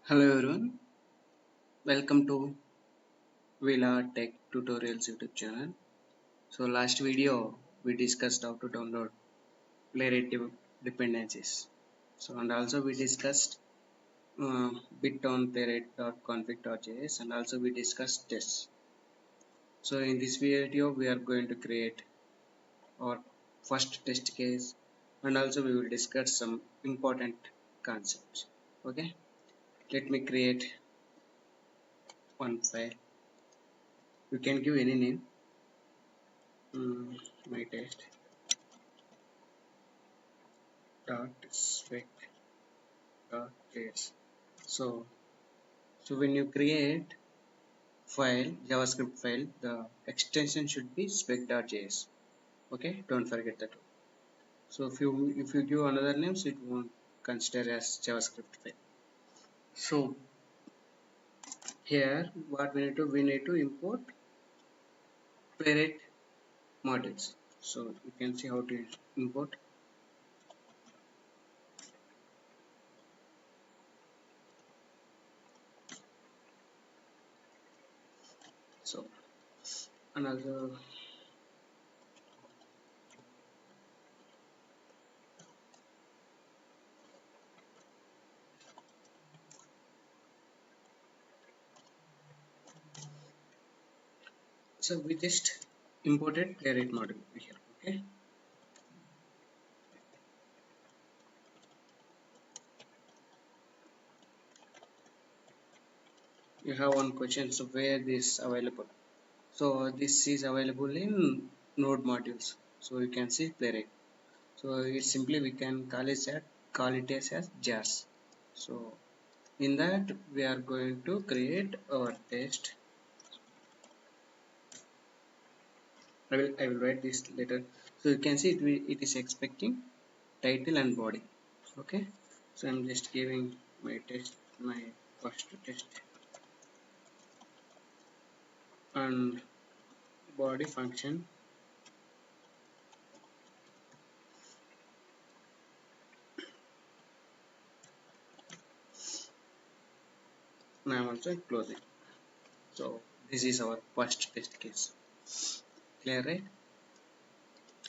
Hello everyone, welcome to Villa Tech Tutorials YouTube channel. So last video we discussed how to download Playwright dependencies. So and also we discussed bit on playwright.config.js and also we discussed tests. So in this video we are going to create our first test case and also we will discuss some important concepts. Okay, let me create one file. You can give any name. My test dot spec dot js. So when you create file javascript file, the extension should be spec.js. Okay, don't forget that. So if you give another name, so it won't consider as javascript file. So here what we need to import playwright modules. So you can see how to import. So another. So we just imported playwright module here. Okay. You have one question. So where this available? So this is available in node modules. So you can see playwright. So it simply we can call it as jars. So in that we are going to create our test. I will write this later. So you can see it is expecting title and body. Okay. So I'm just giving my first test and body function. And I'm also closing. So this is our first test case. Clear, right?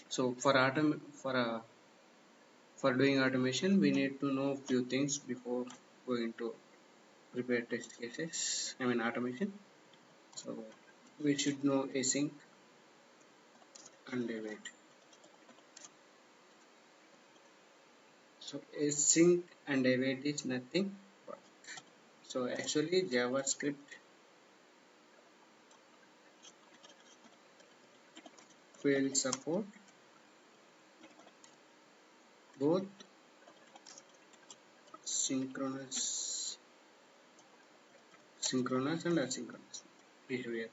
So for doing automation, we need to know few things before going to prepare test cases. I mean automation. So we should know async and await. So async and await is nothing but, so actually JavaScript will support both synchronous and asynchronous behavior.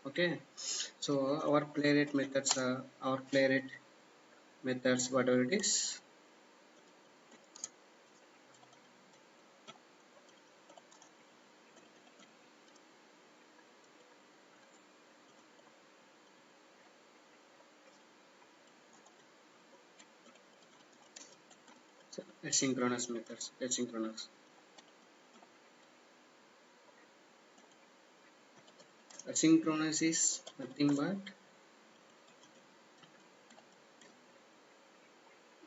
Okay, so our playwright methods, whatever it is. So asynchronous methods, asynchronous is nothing but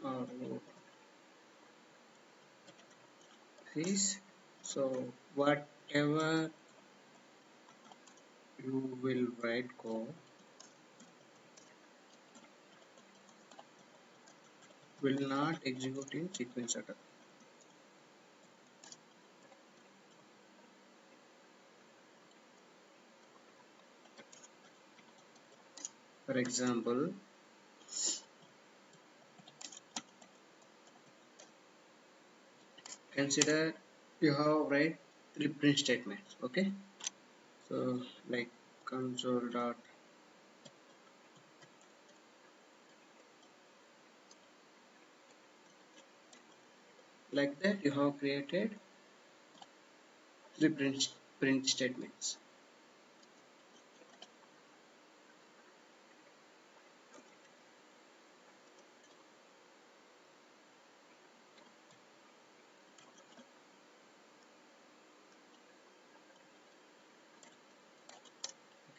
uh, is, so whatever you will write code will not execute in sequence order. For example, consider you have write three print statements. Okay, so like console dot, like that you have created three print statements.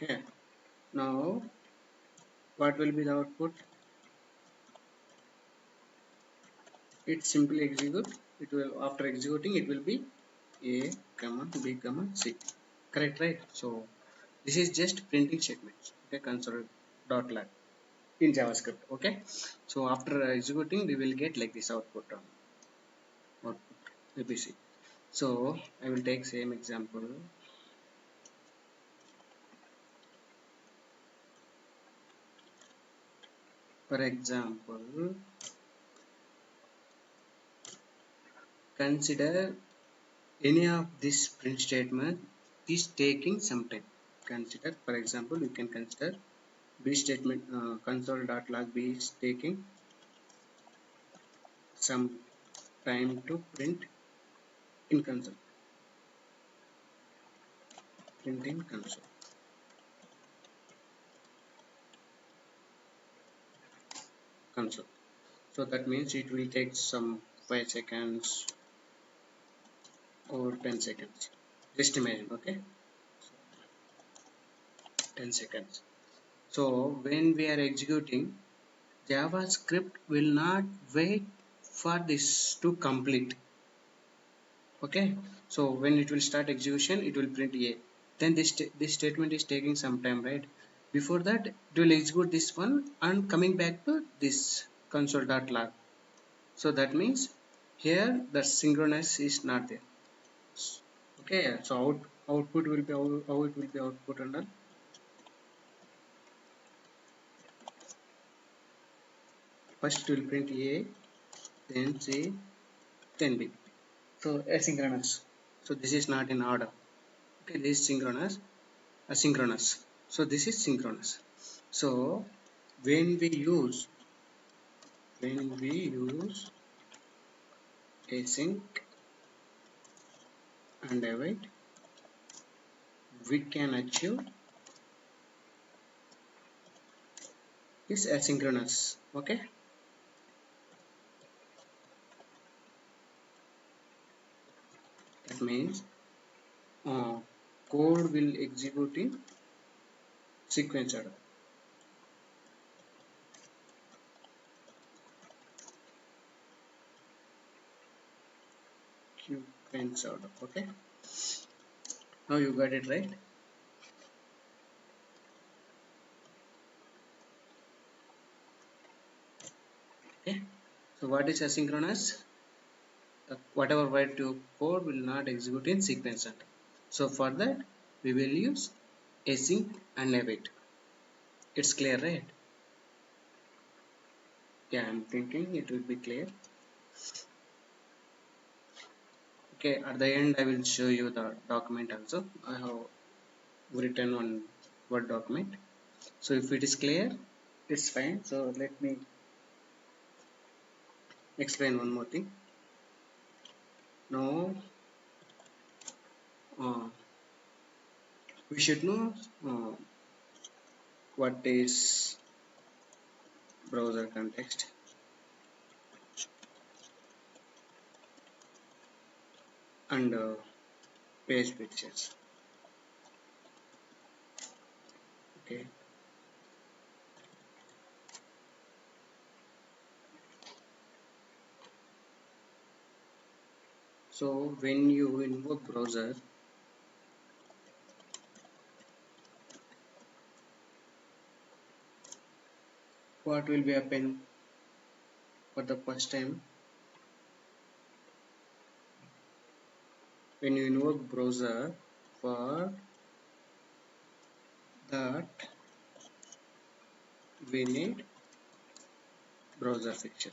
Okay. Now what will be the output? It simply execute. It will, after executing, it will be a comma b comma c. Correct, right? So this is just printing statements. Okay, console dot lag in JavaScript. Okay, so after executing, we will get like this output. Output abc. So I will take same example. For example, consider any of this print statement is taking some time. Consider, for example, you can consider b statement, console.log b is taking some time to print in console. Print in console. So that means it will take some 5 seconds or 10 seconds. Just imagine, okay? 10 seconds. So when we are executing, JavaScript will not wait for this to complete. Okay, so when it will start execution, it will print a. Then this statement is taking some time, right? Before that, it will execute this one and coming back to this console.log. So that means here the synchronous is not there. Okay, so output will be how it will be output under. First it will print a, then c, then b. So asynchronous. So this is not in order. Okay, this is synchronous, asynchronous. So this is synchronous. So when we use async and await, we can achieve this asynchronous. Okay, that means uh, code will execute in sequence order. Sequence order. Okay, now you got it right. Okay, so what is asynchronous? Whatever write to code will not execute in sequence order. So for that we will use async and await. It's clear, right? Yeah, I'm thinking it will be clear. Okay, at the end I will show you the document also. I have written on Word document. So if it is clear, it's fine. So let me explain one more thing. Now uh, we should know what is browser context and page pictures. Okay, so when you invoke browser, what will be happen for the first time? When you invoke browser, for that we need browser feature.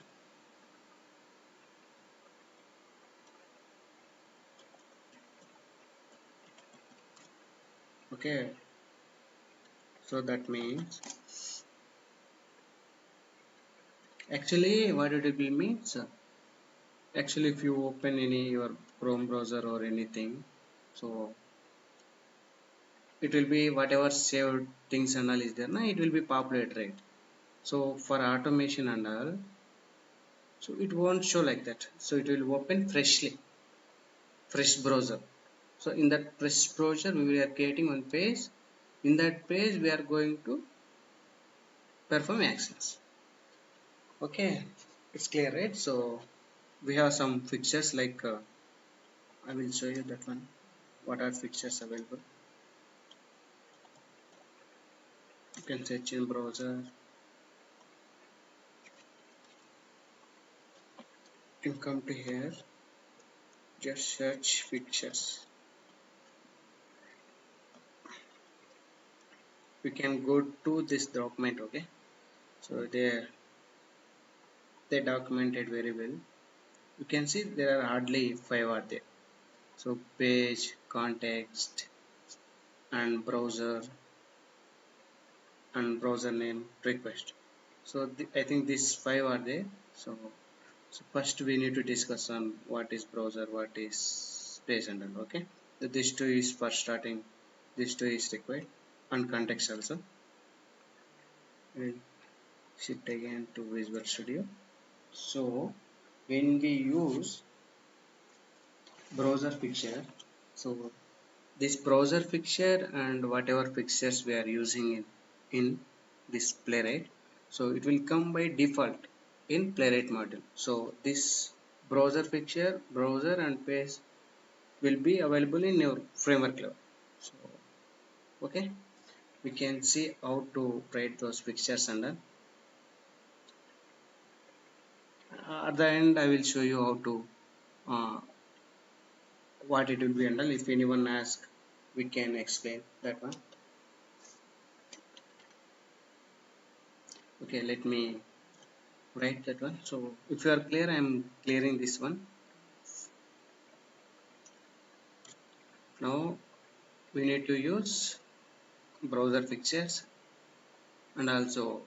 Okay, so that means actually what it will means, actually if you open any your Chrome browser or anything, so it will be whatever saved things and all is there, na, it will be populated, right? So for automation and all, so it won't show like that. So it will open freshly, fresh browser. So in that fresh browser we are creating one page. In that page we are going to perform actions. Okay, it's clear, right? So we have some fixtures like I will show you that one. What are fixtures available? You can search in browser. You can come to here, just search fixtures. We can go to this document. Okay, so they documented very well. You can see there are hardly 5 are there. So page, context, and browser name, request. So I think these 5 are there. So first we need to discuss on what is browser, what is page, and all. Okay, so these two is for starting. These two is required, and context also. We'll shift again to Visual Studio. So when we use browser fixture, so this browser fixture and whatever fixtures we are using in this Playwright, so it will come by default in Playwright module. So this browser fixture, browser and page will be available in your framework level. So okay, we can see how to write those fixtures under. At the end I will show you how to uh, what it will be under. If anyone asks, we can explain that one. Okay, let me write that one. So if you are clear, I am clearing this one. Now we need to use browser fixtures and also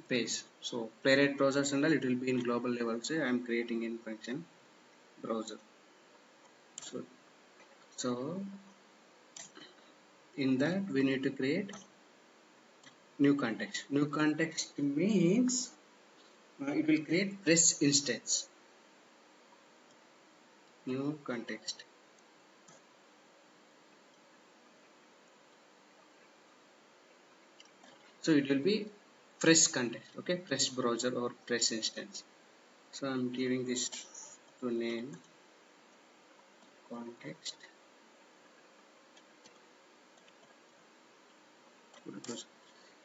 page. So Playwright browsers and all, it will be in global level. So I am creating in function browser. So in that we need to create new context. New context means it will create fresh instance. New context. So it will be fresh context. Okay, fresh browser or fresh instance. So I'm giving this to name context.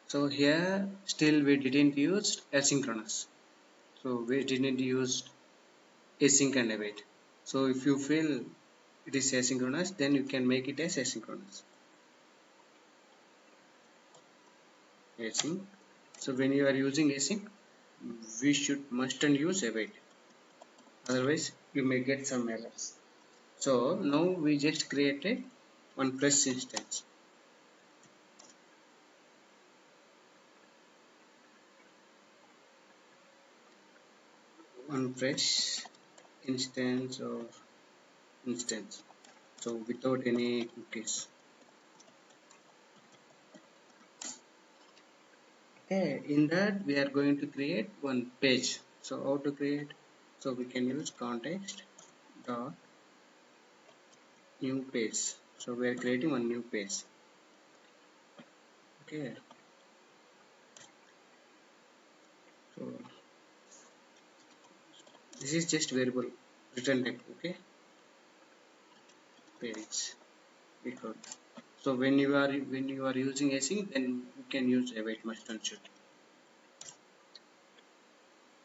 So here still we didn't use asynchronous. So we didn't use async and await. So if you feel it is asynchronous, then you can make it as asynchronous. Async. So when you are using async, we should must and use await. Otherwise you may get some errors. So now we just created one fresh instance. One fresh instance or instance. So without any cookies. Okay, in that we are going to create one page. So how to create? So we can use context dot new page. So we are creating one new page. Okay. So this is just variable return type. Okay. Page record. So when you are using async, then you can use await must and should.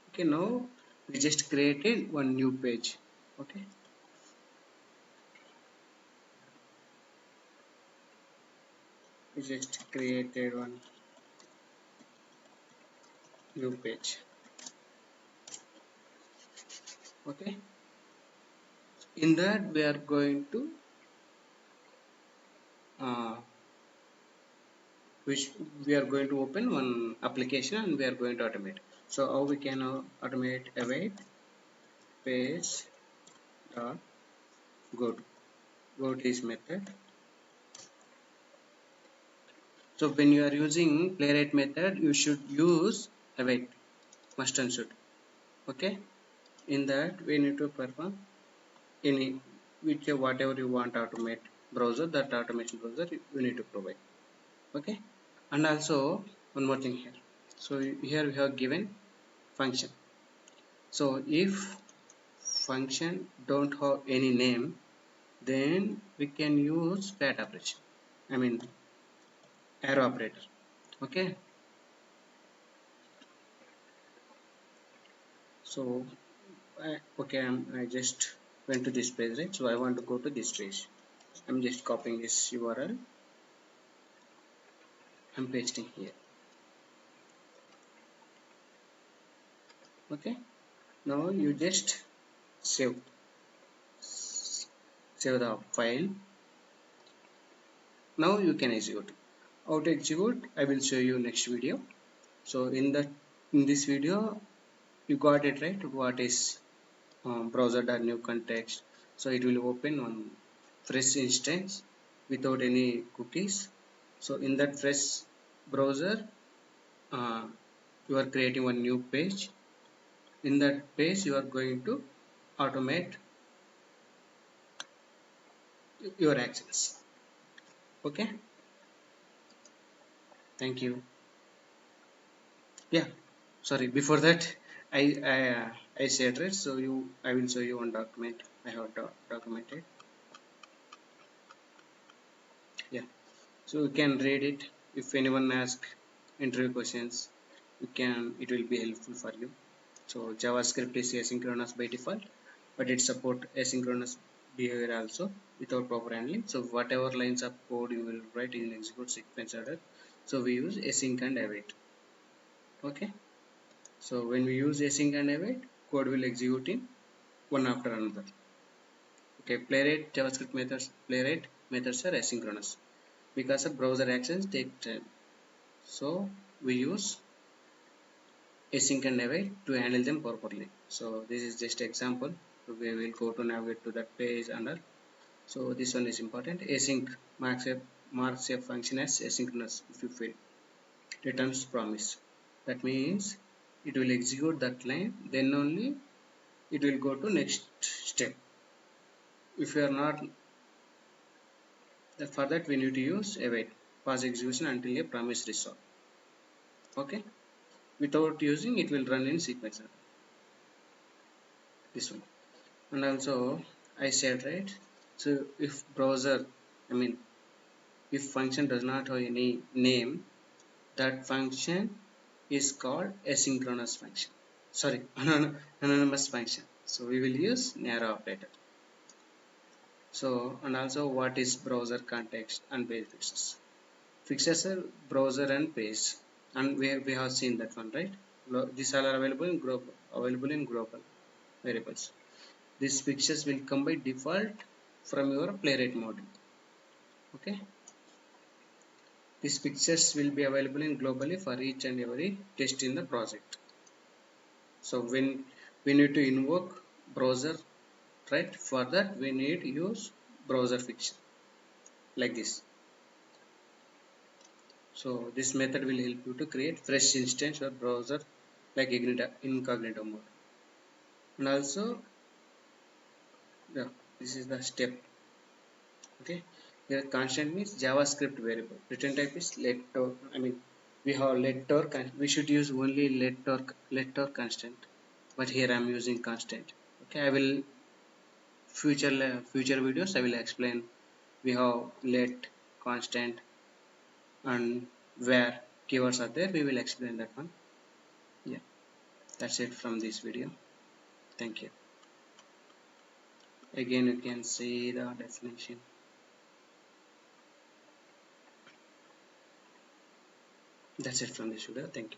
Okay. Now we just created one new page. Okay. We just created one new page. Okay. In that we are going to uh, which we are going to open one application and we are going to automate. So how we can automate await page dot go to this method. So when you are using Playwright method, you should use await must and should. Okay. In that we need to perform any whatever you want to automate browser, that automation browser you need to provide. Okay, and also one more thing here. So here we have given function. So if function don't have any name, then we can use that operation, I mean arrow operator. Okay, so I just went to this page, right? So I want to go to this page. I'm just copying this URL. I'm pasting here. Okay, now you just save the file. Now you can execute. How to execute, I will show you next video. So in this video you got it, right? What is browser.new context? So it will open on fresh instance without any cookies. So in that fresh browser, uh, you are creating one new page. In that page you are going to automate your actions. Okay, thank you. Yeah, sorry, before that I said, right? So I will show you one document I have documented. Yeah, so you can read it. If anyone asks interview questions, it will be helpful for you. So JavaScript is asynchronous by default, but it support asynchronous behavior also without proper handling. So whatever lines of code you will write in execute sequence order, so we use async and await. Okay, so when we use async and await, code will execute in one after another. Okay, playwright methods are asynchronous because of browser actions take time. So we use async and await to handle them properly. So this is just example. So we will go to navigate to that page under. So this one is important. Async marks a function as asynchronous if you fail. Returns promise. That means it will execute that line, then only it will go to next step. If you are not, for that we need to use await. Pause execution until a promise resolved. Okay. Without using, it will run in sequence. This one. And also I said, right? So if browser, I mean if function does not have any name, that function is called asynchronous function. Sorry, anonymous function. So we will use narrow operator. So and also what is browser context and page fixes? Fixes are browser and page, and we have seen that one, right? These all are available in global variables. These fixtures will come by default from your Playwright module. Okay, these fixtures will be available in globally for each and every test in the project. So when we need to invoke browser, right? For that we need to use browser fixture like this. So this method will help you to create fresh instance or browser like incognito mode. And also, yeah, this is the step. Okay, here constant means JavaScript variable. Return type is let or, I mean we have let or we should use only let or constant, but here I am using constant. Okay, I will future videos I will explain. We have let, constant, and where keywords are there. We will explain that one. Yeah, that's it from this video. Thank you. Again, you can see the definition. That's it from this video. Thank you.